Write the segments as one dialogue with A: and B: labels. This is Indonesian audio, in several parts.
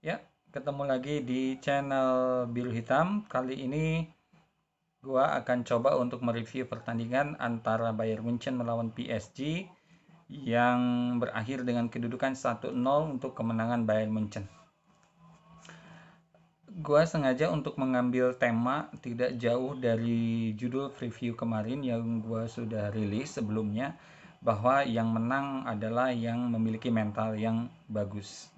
A: Ya, ketemu lagi di channel Biru Hitam. Kali ini gua akan coba untuk mereview pertandingan antara Bayern Munchen melawan PSG yang berakhir dengan kedudukan 1-0 untuk kemenangan Bayern Munchen. Gua sengaja untuk mengambil tema tidak jauh dari judul preview kemarin yang gua sudah rilis sebelumnya, bahwa yang menang adalah yang memiliki mental yang bagus.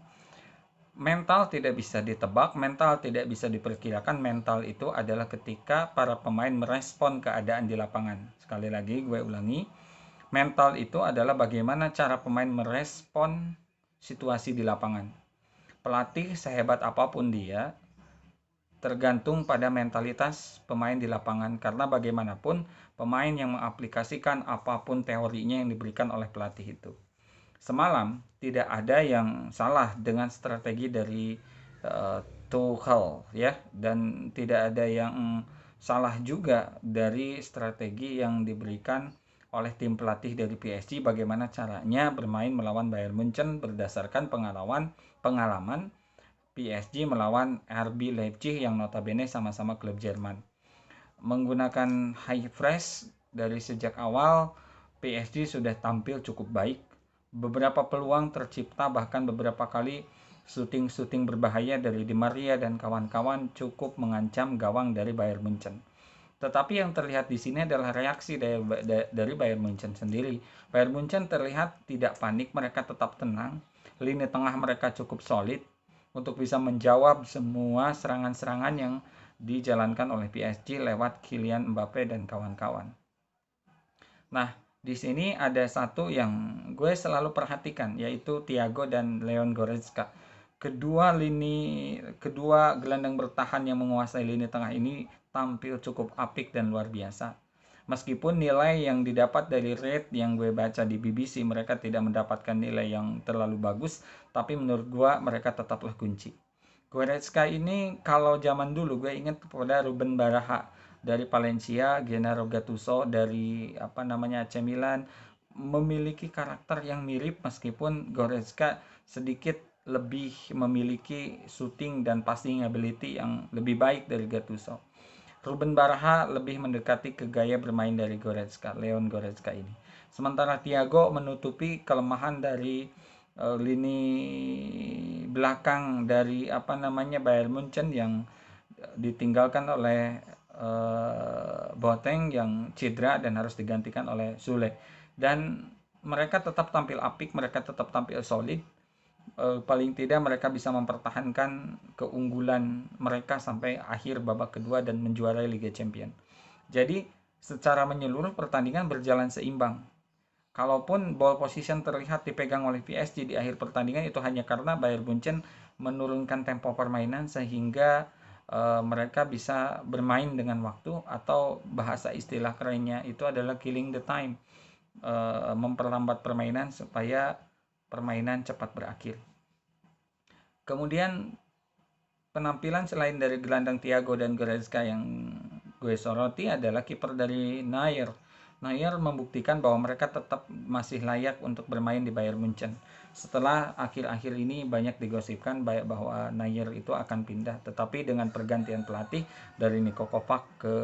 A: Mental tidak bisa ditebak, mental tidak bisa diperkirakan. Mental itu adalah ketika para pemain merespon keadaan di lapangan. Sekali lagi gue ulangi, mental itu adalah bagaimana cara pemain merespon situasi di lapangan. Pelatih sehebat apapun dia, tergantung pada mentalitas pemain di lapangan, karena bagaimanapun pemain yang mengaplikasikan apapun teorinya yang diberikan oleh pelatih itu. Semalam tidak ada yang salah dengan strategi dari Tuchel, ya, dan tidak ada yang salah juga dari strategi yang diberikan oleh tim pelatih dari PSG, bagaimana caranya bermain melawan Bayern Munchen berdasarkan pengalaman PSG melawan RB Leipzig yang notabene sama-sama klub Jerman. Menggunakan high press dari sejak awal, PSG sudah tampil cukup baik. Beberapa peluang tercipta, bahkan beberapa kali shooting berbahaya dari Di Maria dan kawan-kawan cukup mengancam gawang dari Bayern Munchen. Tetapi yang terlihat di sini adalah reaksi dari Bayern Munchen sendiri. Bayern Munchen terlihat tidak panik, mereka tetap tenang. Lini tengah mereka cukup solid untuk bisa menjawab semua serangan-serangan yang dijalankan oleh PSG lewat Kylian Mbappe dan kawan-kawan. Nah, di sini ada satu yang gue selalu perhatikan, yaitu Thiago dan Leon Goretzka. Kedua gelandang bertahan yang menguasai lini tengah ini tampil cukup apik dan luar biasa. Meskipun nilai yang didapat dari rate yang gue baca di BBC, mereka tidak mendapatkan nilai yang terlalu bagus, tapi menurut gue mereka tetaplah kunci. Goretzka ini kalau zaman dulu gue ingat pada Ruben Baraha dari Valencia, Gennaro Gattuso dari AC Milan, memiliki karakter yang mirip, meskipun Goretzka sedikit lebih memiliki shooting dan passing ability yang lebih baik dari Gattuso. Ruben Baraha lebih mendekati ke gaya bermain dari Leon Goretzka ini. Sementara Thiago menutupi kelemahan dari lini belakang dari Bayern Munchen yang ditinggalkan oleh Boateng yang cedera dan harus digantikan oleh Sule. Dan mereka tetap tampil apik, mereka tetap tampil solid. Paling tidak mereka bisa mempertahankan keunggulan mereka sampai akhir babak kedua dan menjuarai Liga Champion. Jadi secara menyeluruh pertandingan berjalan seimbang. Kalaupun ball position terlihat dipegang oleh PSG di akhir pertandingan, itu hanya karena Bayern Munchen menurunkan tempo permainan sehingga mereka bisa bermain dengan waktu, atau bahasa istilah kerennya itu adalah killing the time, memperlambat permainan supaya permainan cepat berakhir. Kemudian penampilan selain dari gelandang Thiago dan Goretzka yang gue soroti adalah kiper dari Neuer. Neuer membuktikan bahwa mereka tetap masih layak untuk bermain di Bayern Munchen. Setelah akhir-akhir ini banyak digosipkan bahwa Neuer itu akan pindah, tetapi dengan pergantian pelatih dari Niko Kovac ke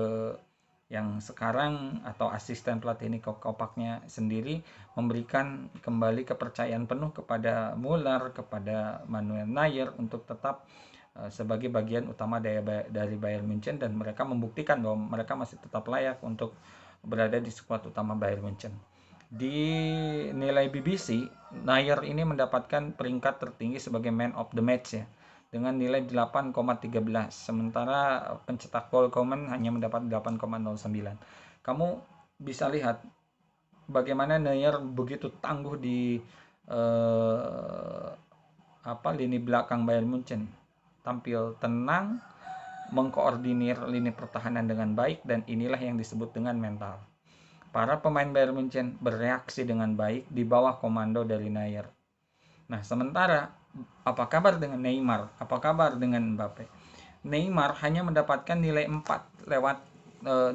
A: yang sekarang, atau asisten pelatih Niko Kovacnya sendiri, memberikan kembali kepercayaan penuh kepada Müller, kepada Manuel Neuer untuk tetap sebagai bagian utama dari Bayern Munchen, dan mereka membuktikan bahwa mereka masih tetap layak untuk berada di skuad utama Bayern Munchen. Di nilai BBC, Neuer ini mendapatkan peringkat tertinggi sebagai man of the match, ya, dengan nilai 8,13, sementara pencetak gol Coman hanya mendapat 8,09. Kamu bisa lihat bagaimana Neuer begitu tangguh di lini belakang Bayern Munchen, tampil tenang, mengkoordinir lini pertahanan dengan baik, dan inilah yang disebut dengan mental. Para pemain Bayern Munchen bereaksi dengan baik di bawah komando dari Neuer. Nah, sementara apa kabar dengan Neymar? Apa kabar dengan Mbappe? Neymar hanya mendapatkan nilai 4 lewat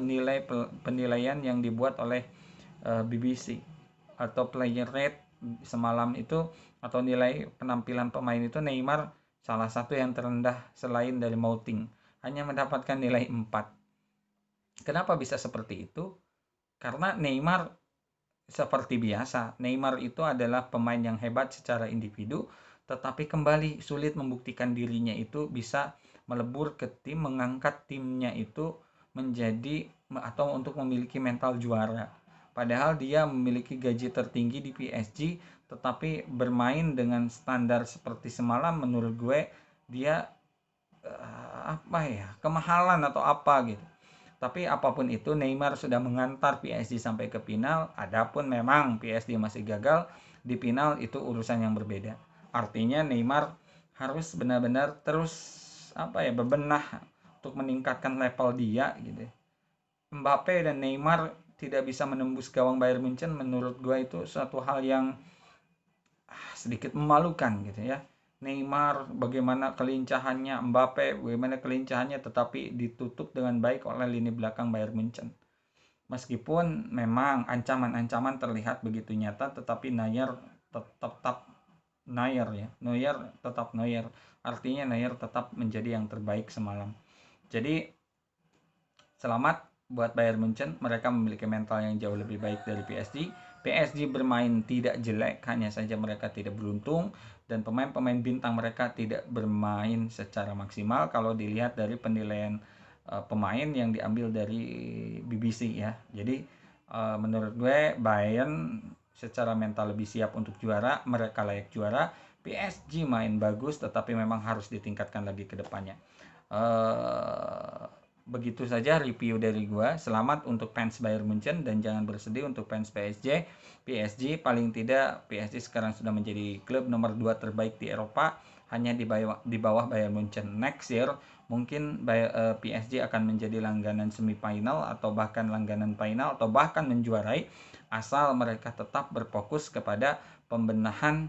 A: nilai penilaian yang dibuat oleh BBC, atau player rate semalam itu, atau nilai penampilan pemain itu. Neymar salah satu yang terendah selain dari Mouting, hanya mendapatkan nilai 4. Kenapa bisa seperti itu? Karena Neymar seperti biasa, Neymar itu adalah pemain yang hebat secara individu, tetapi kembali sulit membuktikan dirinya itu bisa melebur ke tim, mengangkat timnya itu menjadi atau untuk memiliki mental juara. Padahal dia memiliki gaji tertinggi di PSG, tetapi bermain dengan standar seperti semalam menurut gue dia kemahalan atau apa gitu. Tapi apapun itu, Neymar sudah mengantar PSG sampai ke final. Adapun memang PSG masih gagal di final, itu urusan yang berbeda. Artinya Neymar harus benar-benar terus berbenah untuk meningkatkan level dia gitu. Mbappe dan Neymar tidak bisa menembus gawang Bayern Munchen, menurut gue itu suatu hal yang sedikit memalukan gitu ya. Neymar bagaimana kelincahannya, Mbappe bagaimana kelincahannya, tetapi ditutup dengan baik oleh lini belakang Bayern Munchen. Meskipun memang ancaman-ancaman terlihat begitu nyata, tetapi Neuer tetap Neuer ya. Neuer tetap Neuer. Artinya Neuer tetap menjadi yang terbaik semalam. Jadi selamat buat Bayern Munchen, mereka memiliki mental yang jauh lebih baik dari PSG. PSG bermain tidak jelek, hanya saja mereka tidak beruntung dan pemain-pemain bintang mereka tidak bermain secara maksimal kalau dilihat dari penilaian pemain yang diambil dari BBC ya. Jadi menurut gue Bayern secara mental lebih siap untuk juara, mereka layak juara. PSG main bagus tetapi memang harus ditingkatkan lagi ke depannya. Begitu saja review dari gua. Selamat untuk fans Bayern Munchen dan jangan bersedih untuk fans PSG. PSG paling tidak PSG sekarang sudah menjadi klub nomor 2 terbaik di Eropa, hanya di bawah Bayern Munchen. Next year mungkin PSG akan menjadi langganan semifinal atau bahkan langganan final atau bahkan menjuarai, asal mereka tetap berfokus kepada pembenahan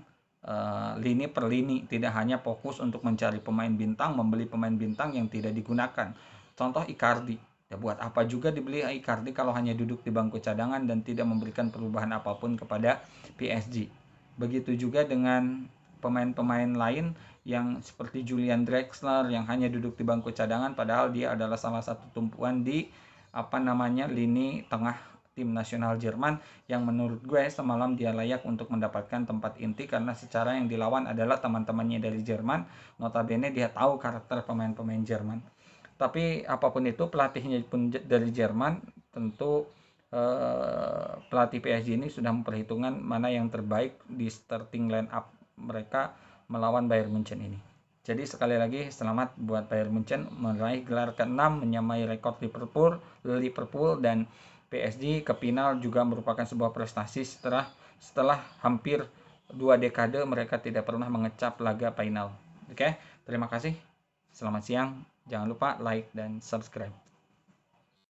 A: lini per lini, tidak hanya fokus untuk mencari pemain bintang, membeli pemain bintang yang tidak digunakan. Contoh Icardi, ya buat apa juga dibeli Icardi kalau hanya duduk di bangku cadangan dan tidak memberikan perubahan apapun kepada PSG. Begitu juga dengan pemain-pemain lain yang seperti Julian Draxler yang hanya duduk di bangku cadangan, padahal dia adalah salah satu tumpuan di lini tengah tim nasional Jerman, yang menurut gue semalam dia layak untuk mendapatkan tempat inti karena secara yang dilawan adalah teman-temannya dari Jerman. Notabene dia tahu karakter pemain-pemain Jerman. Tapi apapun itu, pelatihnya pun dari Jerman, tentu pelatih PSG ini sudah memperhitungkan mana yang terbaik di starting line up mereka melawan Bayern Munchen ini. Jadi sekali lagi selamat buat Bayern Munchen meraih gelar ke-6, menyamai rekor Liverpool dan PSG ke final juga merupakan sebuah prestasi setelah hampir 2 dekade mereka tidak pernah mengecap laga final. Oke, terima kasih. Selamat siang. Jangan lupa like dan subscribe.